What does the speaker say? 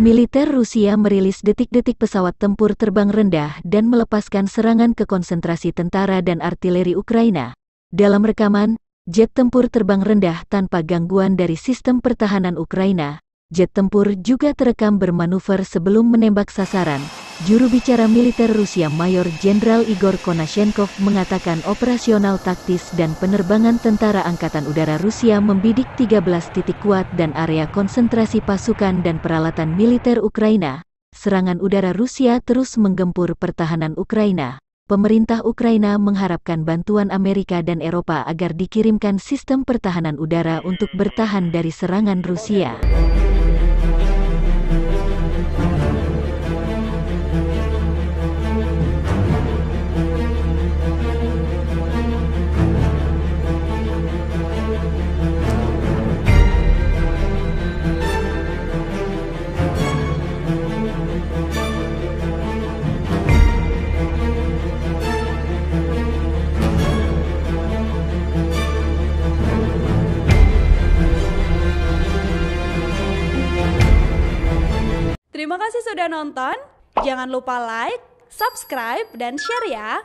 Militer Rusia merilis detik-detik pesawat tempur terbang rendah dan melepaskan serangan ke konsentrasi tentara dan artileri Ukraina. Dalam rekaman, jet tempur terbang rendah tanpa gangguan dari sistem pertahanan Ukraina. Jet tempur juga terekam bermanuver sebelum menembak sasaran. Juru bicara militer Rusia Mayor Jenderal Igor Konashenkov mengatakan operasional taktis dan penerbangan tentara Angkatan Udara Rusia membidik 13 titik kuat dan area konsentrasi pasukan dan peralatan militer Ukraina. Serangan udara Rusia terus menggempur pertahanan Ukraina. Pemerintah Ukraina mengharapkan bantuan Amerika dan Eropa agar dikirimkan sistem pertahanan udara untuk bertahan dari serangan Rusia. Terima kasih sudah nonton. Jangan lupa like, subscribe, dan share ya.